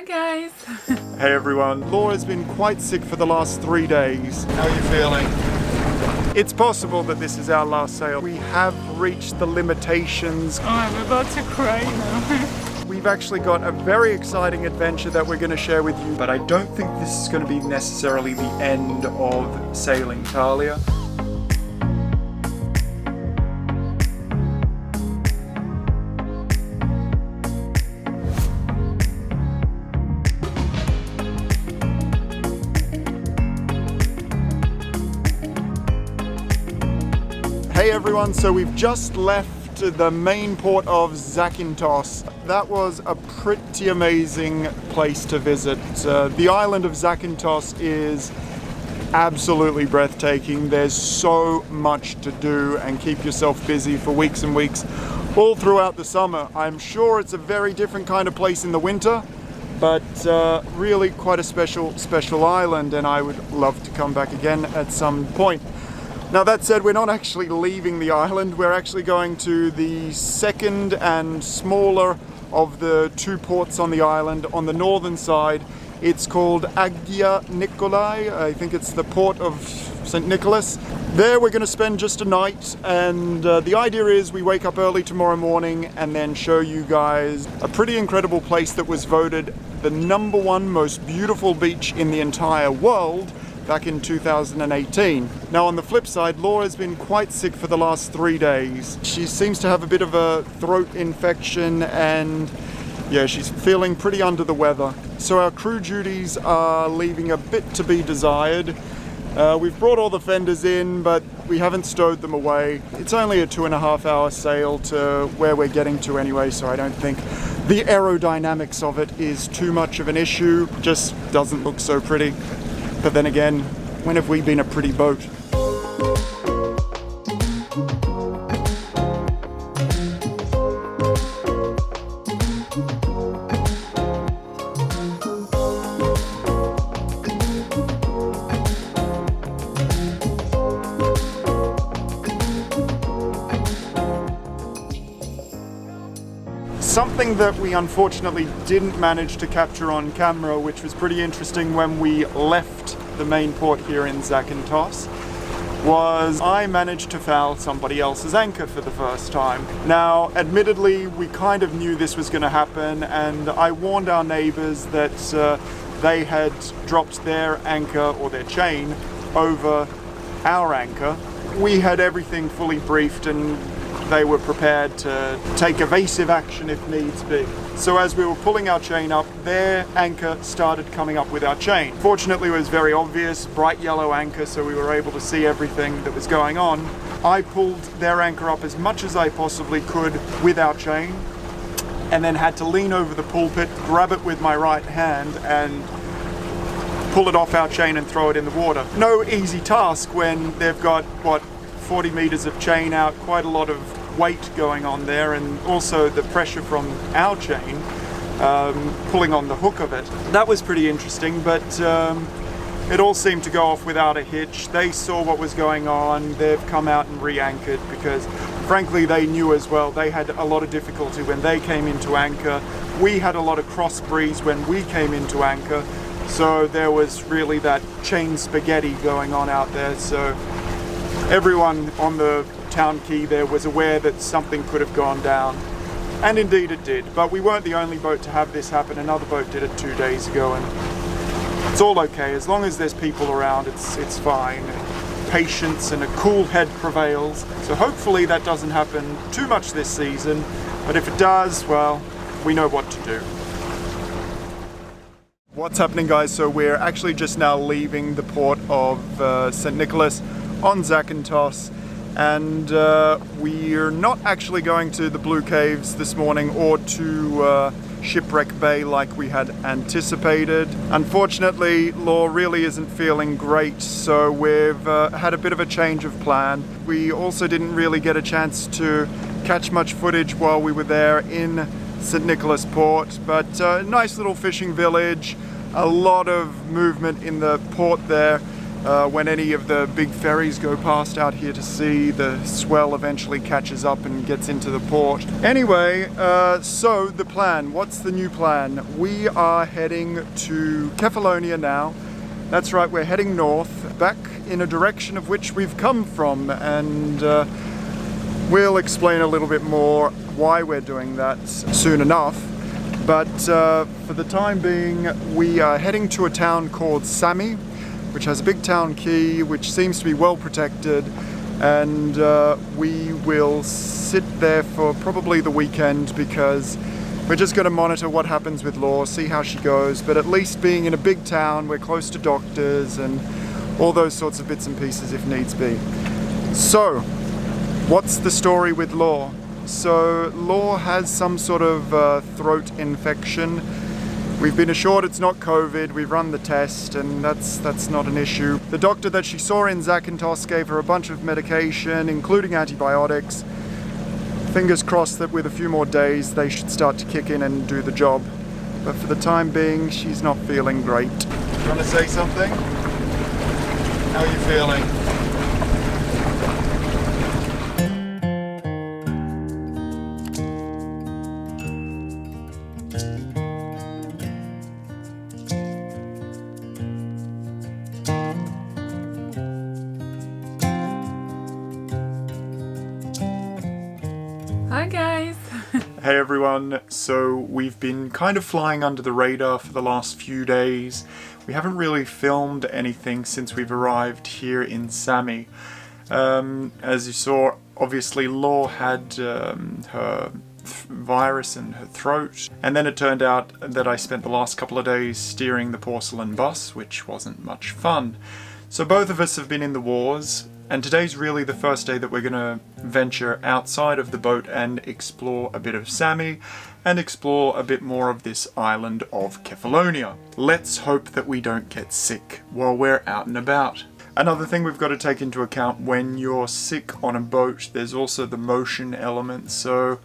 Hi guys! Hey everyone, Laura's been quite sick for the last 3 days. How are you feeling? It's possible that this is our last sail. We have reached the limitations. Oh, I'm about to cry now. We've actually got a very exciting adventure that we're going to share with you, but I don't think this is going to be necessarily the end of sailing, Talia. Hey everyone, so we've just left the main port of Zakintos. That was a pretty amazing place to visit. The island of Zakintos is absolutely breathtaking. There's so much to do and keep yourself busy for weeks and weeks all throughout the summer. I'm sure it's a very different kind of place in the winter, but really quite a special island, and I would love to come back again at some point. Now that said, we're not actually leaving the island, we're actually going to the second and smaller of the two ports on the island on the northern side. It's called Agia Nikolai. I think it's the port of St. Nicholas. There we're going to spend just a night, and the idea is we wake up early tomorrow morning and then show you guys a pretty incredible place that was voted the #1 most beautiful beach in the entire world back in 2018. Now on the flip side, Laura's been quite sick for the last 3 days. She seems to have a bit of a throat infection and yeah, she's feeling pretty under the weather. So our crew duties are leaving a bit to be desired. We've brought all the fenders in, but we haven't stowed them away. It's only a 2.5 hour sail to where we're getting to anyway, so I don't think the aerodynamics of it is too much of an issue. Just doesn't look so pretty. But then again, when have we been a pretty boat? Something that we unfortunately didn't manage to capture on camera, which was pretty interesting when we left the main port here in Zakintos, was I managed to foul somebody else's anchor for the first time. Now, admittedly, we kind of knew this was going to happen, and I warned our neighbors that they had dropped their anchor or their chain over our anchor. We had everything fully briefed and they were prepared to take evasive action if needs be. So as we were pulling our chain up, their anchor started coming up with our chain. Fortunately, it was very obvious, bright yellow anchor, so we were able to see everything that was going on. I pulled their anchor up as much as I possibly could with our chain, and then had to lean over the pulpit, grab it with my right hand, and pull it off our chain and throw it in the water. No easy task when they've got, 40 meters of chain out, quite a lot of weight going on there, and also the pressure from our chain pulling on the hook of it. That was pretty interesting, but it all seemed to go off without a hitch. They saw what was going on. They've come out and re-anchored because frankly they knew as well. They had a lot of difficulty when they came into anchor. We had a lot of cross breeze when we came into anchor, so there was really that chain spaghetti going on out there. So everyone on the town quay there was aware that something could have gone down, and indeed it did. But we weren't the only boat to have this happen. Another boat did it 2 days ago, and it's all okay. As long as there's people around, it's fine. Patience and a cool head prevails. So hopefully that doesn't happen too much this season, but if it does, well, we know what to do. What's happening, guys? So we're actually just now leaving the port of St. Nicholas on Zakintos, and we're not actually going to the Blue Caves this morning or to Shipwreck Bay like we had anticipated. Unfortunately, Laura really isn't feeling great, so we've had a bit of a change of plan. We also didn't really get a chance to catch much footage while we were there in St. Nicholas Port, but a nice little fishing village, a lot of movement in the port there. when any of the big ferries go past out here to sea, the swell eventually catches up and gets into the port. Anyway, so the plan, what's the new plan? We are heading to Kefalonia now. That's right, we're heading north, back in a direction of which we've come from, and we'll explain a little bit more why we're doing that soon enough. But for the time being, we are heading to a town called Sami, which has a big town key, which seems to be well protected, and we will sit there for probably the weekend because we're just going to monitor what happens with Law, see how she goes, but at least being in a big town, we're close to doctors and all those sorts of bits and pieces if needs be. So, what's the story with Law? So, Law has some sort of throat infection. We've been assured it's not COVID, we've run the test, and that's not an issue. The doctor that she saw in Zakintos gave her a bunch of medication, including antibiotics. Fingers crossed that with a few more days they should start to kick in and do the job. But for the time being, she's not feeling great. You want to say something? How are you feeling? Hi guys! Hey everyone, so we've been kind of flying under the radar for the last few days. We haven't really filmed anything since we've arrived here in Sami. As you saw, obviously Law had her virus in her throat, and then it turned out that I spent the last couple of days steering the porcelain bus, which wasn't much fun. So both of us have been in the wars. And today's really the first day that we're going to venture outside of the boat and explore a bit of Sami and explore a bit more of this island of Kefalonia. Let's hope that we don't get sick while we're out and about. Another thing we've got to take into account when you're sick on a boat, there's also the motion element. So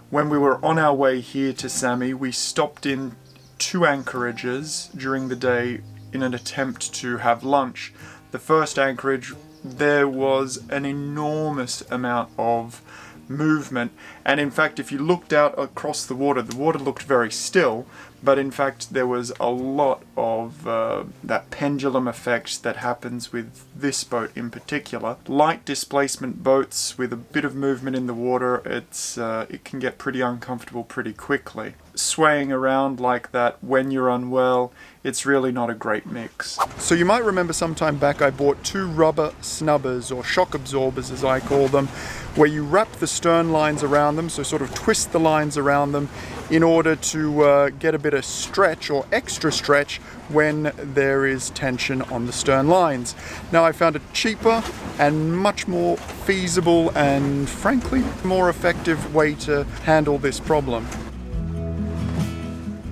when we were on our way here to Sami, we stopped in 2 anchorages during the day in an attempt to have lunch. The first anchorage, there was an enormous amount of movement, and in fact if you looked out across the water looked very still, but in fact there was a lot of that pendulum effect that happens with this boat in particular. Light displacement boats with a bit of movement in the water, it can get pretty uncomfortable pretty quickly. Swaying around like that when you're unwell, it's really not a great mix. So you might remember some time back I bought 2 rubber snubbers, or shock absorbers as I call them, where you wrap the stern lines around them, so sort of twist the lines around them in order to get a bit of stretch or extra stretch when there is tension on the stern lines. Now I found a cheaper and much more feasible and frankly more effective way to handle this problem.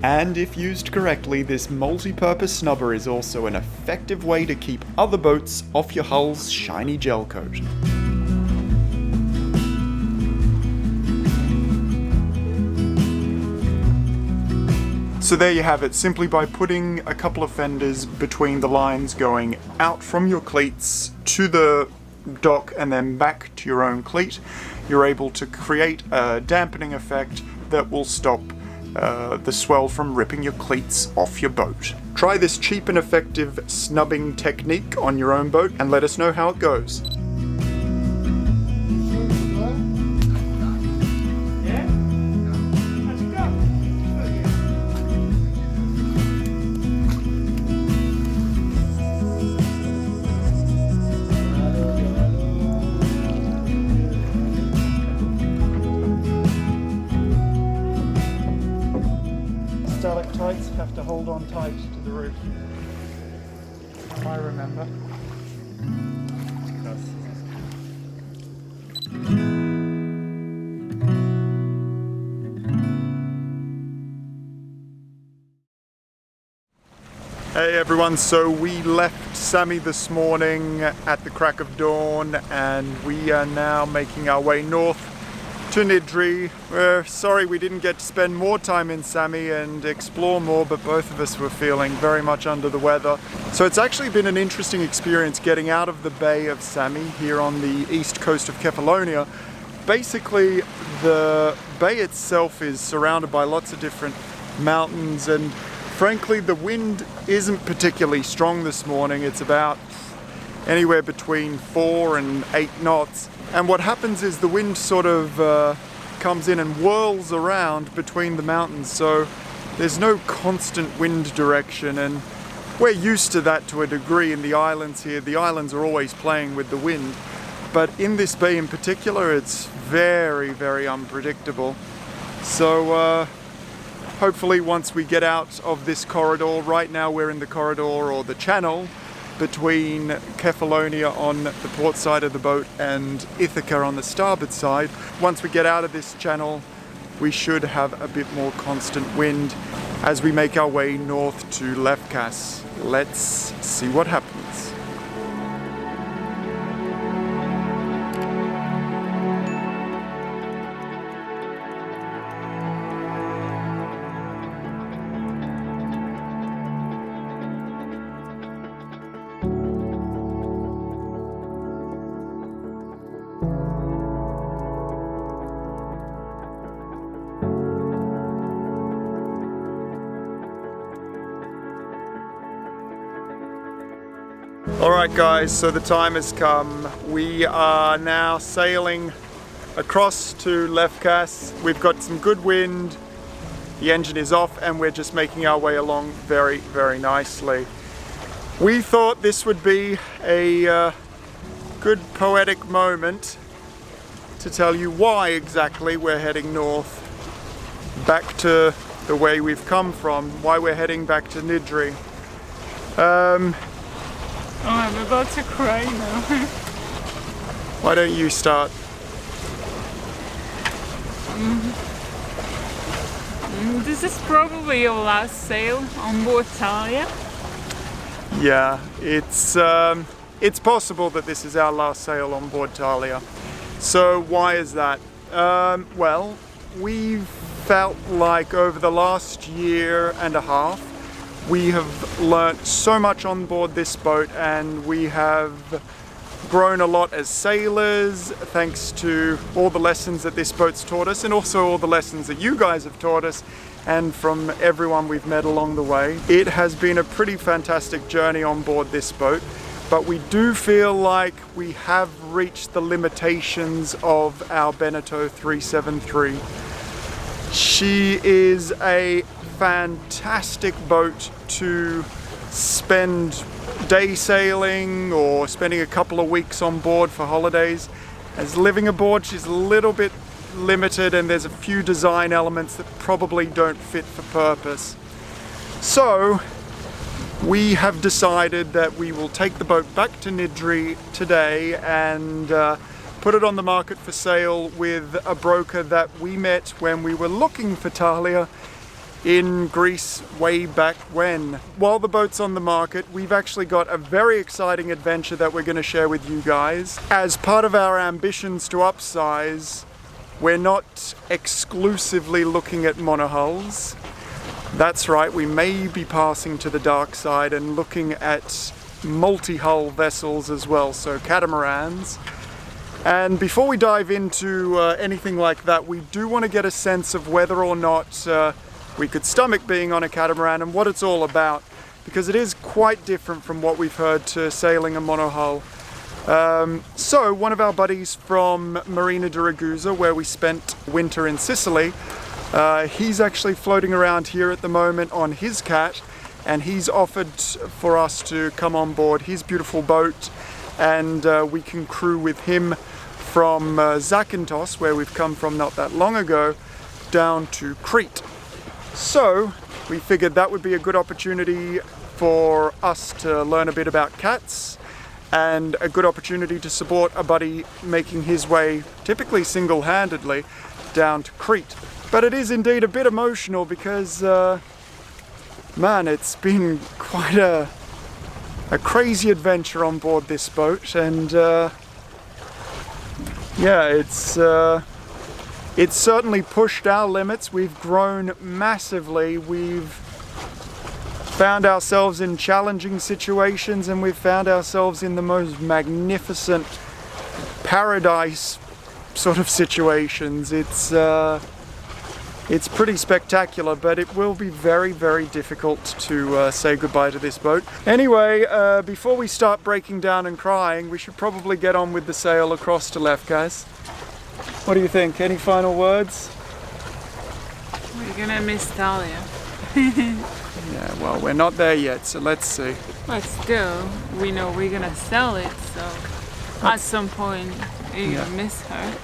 And if used correctly, this multi-purpose snubber is also an effective way to keep other boats off your hull's shiny gel coat. So there you have it, simply by putting a couple of fenders between the lines going out from your cleats to the dock and then back to your own cleat, you're able to create a dampening effect that will stop the swell from ripping your cleats off your boat. Try this cheap and effective snubbing technique on your own boat and let us know how it goes. Stalactites have to hold on tight to the roof. I remember. Hey everyone, so we left Sami this morning at the crack of dawn and we are now making our way north to Nidri. We're sorry we didn't get to spend more time in Sami and explore more, but both of us were feeling very much under the weather. So it's actually been an interesting experience getting out of the Bay of Sami here on the east coast of Kefalonia. Basically, the bay itself is surrounded by lots of different mountains, and frankly the wind isn't particularly strong this morning. It's about anywhere between 4 and 8 knots. And what happens is the wind sort of comes in and whirls around between the mountains, so there's no constant wind direction, and we're used to that to a degree in the islands here. The islands are always playing with the wind, but in this bay in particular it's very, very unpredictable. So hopefully once we get out of this corridor, right now we're in the corridor or the channel between Kefalonia on the port side of the boat and Ithaca on the starboard side. Once we get out of this channel, we should have a bit more constant wind as we make our way north to Lefkas. Let's see what happens. Alright guys, so the time has come. We are now sailing across to Lefkas. We've got some good wind, the engine is off, and we're just making our way along very, very nicely. We thought this would be a good poetic moment to tell you why exactly we're heading north, back to the way we've come from, why we're heading back to Nidri. Oh, I'm about to cry now. Why don't you start? This is probably your last sail on board Talia. Yeah, it's possible that this is our last sail on board Talia. So why is that? Well, we've felt like over the last year and a half we have learnt so much on board this boat, and we have grown a lot as sailors thanks to all the lessons that this boat's taught us, and also all the lessons that you guys have taught us, and from everyone we've met along the way. It has been a pretty fantastic journey on board this boat, but we do feel like we have reached the limitations of our Beneteau 373. She is a fantastic boat to spend day sailing or spending a couple of weeks on board for holidays. As living aboard, she's a little bit limited, and there's a few design elements that probably don't fit for purpose. So we have decided that we will take the boat back to Nidri today and put it on the market for sale with a broker that we met when we were looking for Talia in Greece way back when. While the boat's on the market, we've actually got a very exciting adventure that we're going to share with you guys. As part of our ambitions to upsize, we're not exclusively looking at monohulls. That's right, we may be passing to the dark side and looking at multi-hull vessels as well, so catamarans. And before we dive into anything like that, we do want to get a sense of whether or not we could stomach being on a catamaran and what it's all about, because it is quite different from what we've heard to sailing a monohull. So one of our buddies from Marina di Ragusa, where we spent winter in Sicily, he's actually floating around here at the moment on his cat, and he's offered for us to come on board his beautiful boat, and we can crew with him from Zakintos, where we've come from not that long ago, down to Crete. So we figured that would be a good opportunity for us to learn a bit about cats, and a good opportunity to support a buddy making his way, typically single-handedly, down to Crete. But it is indeed a bit emotional because, man, it's been quite a crazy adventure on board this boat, and yeah, it's It's certainly pushed our limits. We've grown massively. We've found ourselves in challenging situations, and we've found ourselves in the most magnificent paradise sort of situations. It's pretty spectacular, but it will be very, very difficult to say goodbye to this boat. Anyway, before we start breaking down and crying, we should probably get on with the sail across to left, guys. What do you think? Any final words? We're gonna miss Talia. Yeah, well, we're not there yet, so let's see. But still, we know we're gonna sell it, so at some point you're gonna miss her.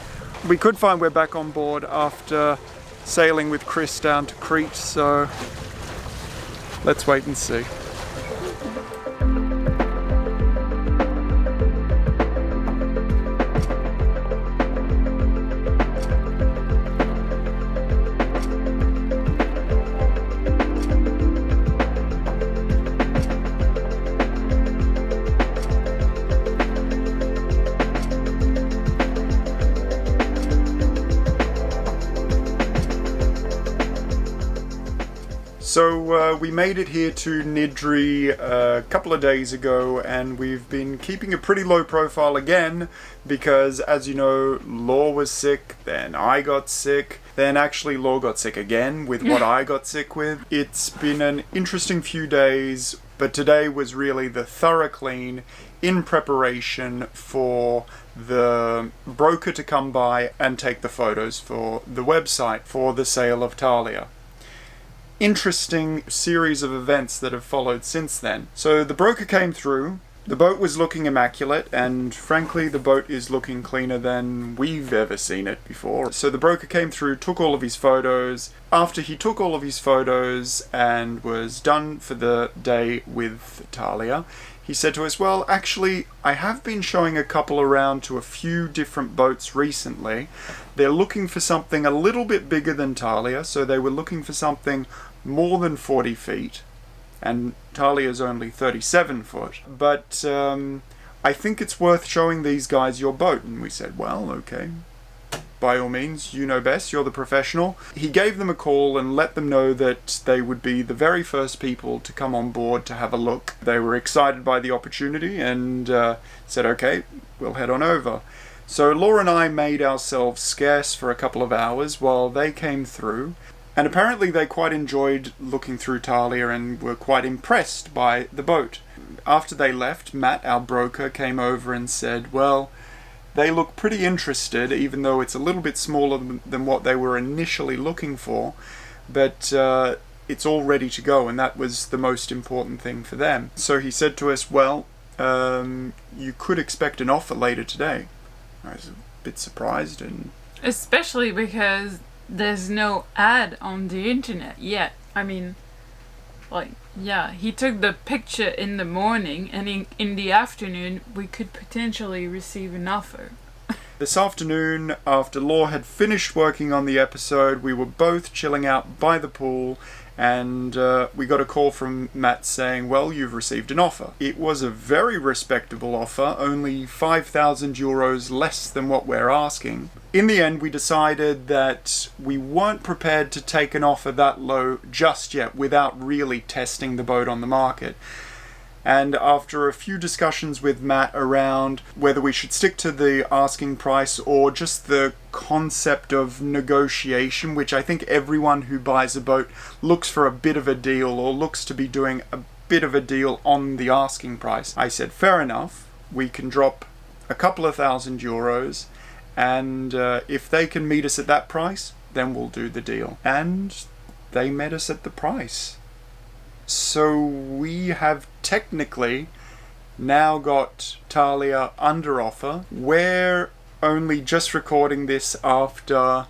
We could find we're back on board after sailing with Chris down to Crete, so let's wait and see. So we made it here to Nidri a couple of days ago, and we've been keeping a pretty low profile again because, as you know, Law was sick, then I got sick, then actually Law got sick again with what I got sick with. It's been an interesting few days, but today was really the thorough clean in preparation for the broker to come by and take the photos for the website for the sale of Talia. Interesting series of events that have followed since then. So the broker came through, the boat was looking immaculate, and frankly the boat is looking cleaner than we've ever seen it before. So the broker came through, took all of his photos. After he took all of his photos and was done for the day with Talia, he said to us, well, actually, I have been showing a couple around to a few different boats recently. They're looking for something a little bit bigger than Talia, so they were looking for something more than 40 feet, and Talia's only 37 foot. But I think it's worth showing these guys your boat. And we said, well, okay. By all means, you know best, you're the professional. He gave them a call and let them know that they would be the very first people to come on board to have a look. They were excited by the opportunity and said, okay, we'll head on over. So Laura and I made ourselves scarce for a couple of hours while they came through. And apparently they quite enjoyed looking through Talia and were quite impressed by the boat. After they left, Matt, our broker, came over and said, well, they look pretty interested, even though it's a little bit smaller than what they were initially looking for, but it's all ready to go, and that was the most important thing for them. So he said to us, well, you could expect an offer later today. I was a bit surprised. And especially because there's no ad on the internet yet. I mean, like, yeah, he took the picture in the morning, and in the afternoon we could potentially receive an offer. This afternoon, after Law had finished working on the episode, we were both chilling out by the pool, and we got a call from Matt saying, well, you've received an offer. It was a very respectable offer, only 5,000 euros less than what we're asking. In the end, we decided that we weren't prepared to take an offer that low just yet without really testing the boat on the market. And after a few discussions with Matt around whether we should stick to the asking price or just the concept of negotiation, which I think everyone who buys a boat looks for a bit of a deal or looks to be doing a bit of a deal on the asking price, I said, fair enough, we can drop a couple of €1,000, and if they can meet us at that price, then we'll do the deal. And they met us at the price. So we have technically now got Talia under offer. We're only just recording this after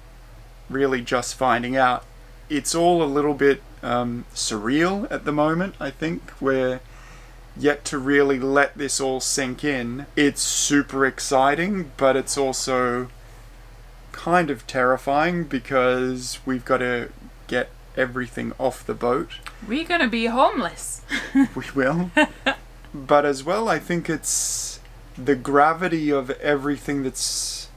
really just finding out. It's all a little bit surreal at the moment, I think. We're yet to really let this all sink in. It's super exciting, but it's also kind of terrifying because we've got to get everything off the boat. We're gonna be homeless. We will. But as well, I think it's the gravity of everything that's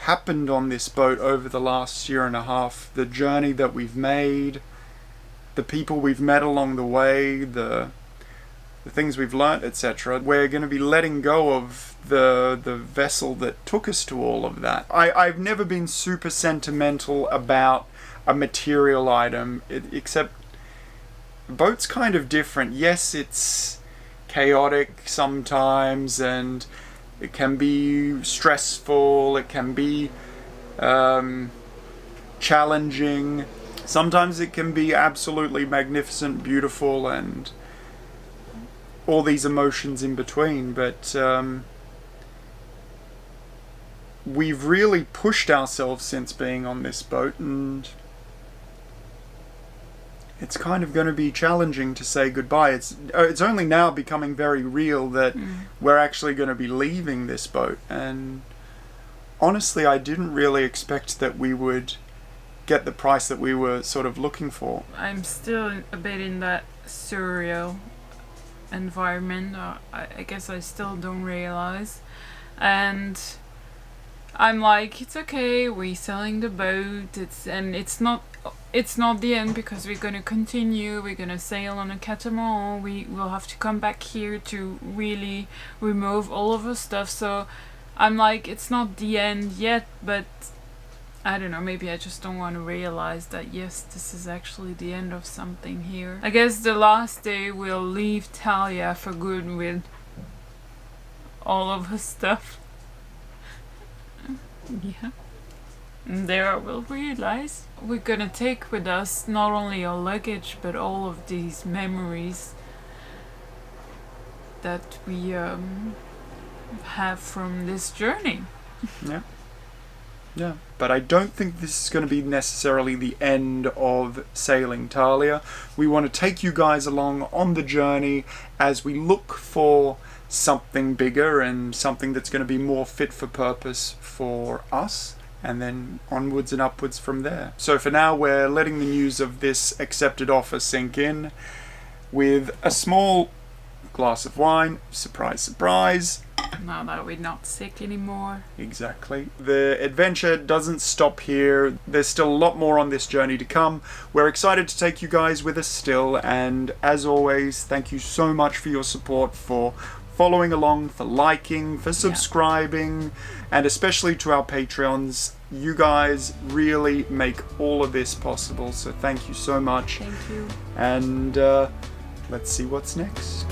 happened on this boat over the last year and a half, the journey that we've made, the people we've met along the way, the things we've learnt, etc. We're going to be letting go of the vessel that took us to all of that. I've never been super sentimental about a material item, except the boat's kind of different. Yes, it's chaotic sometimes, and it can be stressful, it can be challenging. Sometimes it can be absolutely magnificent, beautiful, and all these emotions in between. But we've really pushed ourselves since being on this boat, and it's kind of going to be challenging to say goodbye. It's only now becoming very real that we're actually going to be leaving this boat. And honestly, I didn't really expect that we would get the price that we were sort of looking for. I'm still a bit in that surreal environment. I guess I still don't realize. And I'm like, it's okay, we're selling the boat. It's not the end, because we're going to continue. We're going to sail on a catamaran. We will have to come back here to really remove all of our stuff. So I'm like, it's not the end yet, but I don't know, maybe I just don't want to realize that, yes, this is actually the end of something here. I guess the last day we'll leave Talia for good with all of her stuff. Yeah. And there I will realize we're gonna take with us not only our luggage, but all of these memories that we have from this journey. Yeah, but I don't think this is going to be necessarily the end of sailing Talia. We want to take you guys along on the journey as we look for something bigger and something that's going to be more fit for purpose for us, and then onwards and upwards from there. So for now, we're letting the news of this accepted offer sink in with a small glass of wine. Surprise, surprise. Now that we're not sick anymore. Exactly. The adventure doesn't stop here. There's still a lot more on this journey to come. We're excited to take you guys with us still, and as always, thank you so much for your support, for following along, for liking, for subscribing, and especially to our Patreons. You guys really make all of this possible, so thank you so much. Thank you. And let's see what's next.